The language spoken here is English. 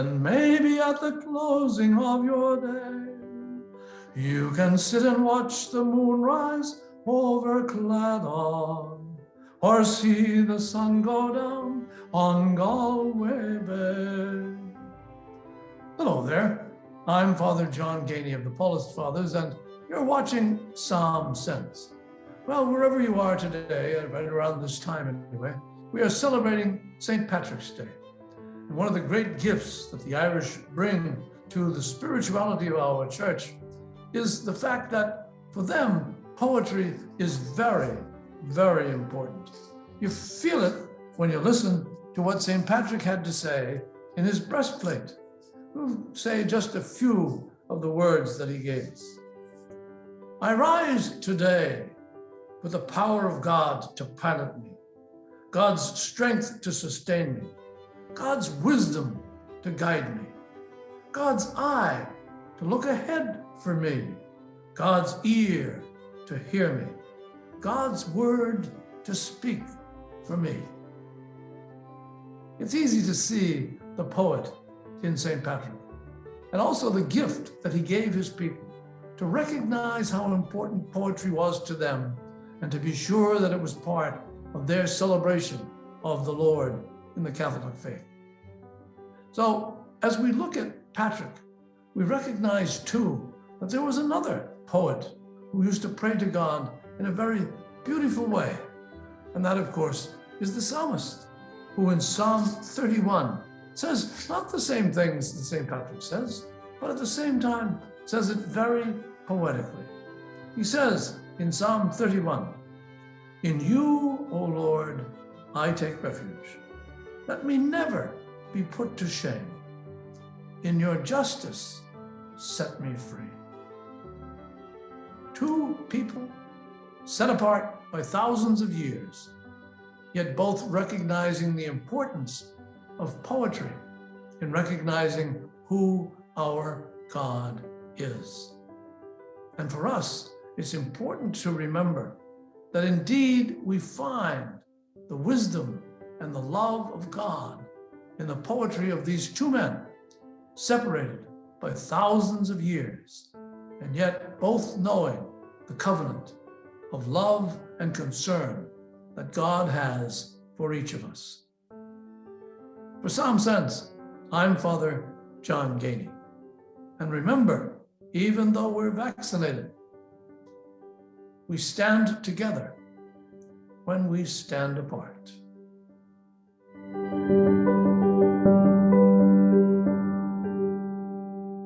then maybe at the closing of your day, you can sit and watch the moon rise over Claddagh, or see the sun go down on Galway Bay. Hello there, I'm Father John Geaney of the Paulist Fathers, and you're watching Psalm Sense. Well, wherever you are today, right around this time anyway, we are celebrating St. Patrick's Day. And one of the great gifts that the Irish bring to the spirituality of our church is the fact that for them, poetry is very, very important. You feel it when you listen to what St. Patrick had to say in his breastplate. We'll say just a few of the words that he gave us. I rise today with the power of God to pilot me, God's strength to sustain me, God's wisdom to guide me, God's eye to look ahead for me, God's ear to hear me, God's word to speak for me. It's easy to see the poet in St. Patrick, and also the gift that he gave his people to recognize how important poetry was to them and to be sure that it was part of their celebration of the Lord in the Catholic faith. So as we look at Patrick, we recognize too that there was another poet who used to pray to God in a very beautiful way. And that, of course, is the Psalmist, who in Psalm 31 says not the same things that St. Patrick says, but at the same time says it very poetically. He says in Psalm 31, "In you, O Lord, I take refuge. Let me never be put to shame. In your justice, set me free." Two people set apart by thousands of years, yet both recognizing the importance of poetry in recognizing who our God is. And for us, it's important to remember that indeed we find the wisdom and the love of God in the poetry of these two men, separated by thousands of years, and yet both knowing the covenant of love and concern that God has for each of us. For Psalm Sense, I'm Father John Geaney. And remember, even though we're vaccinated, we stand together when we stand apart.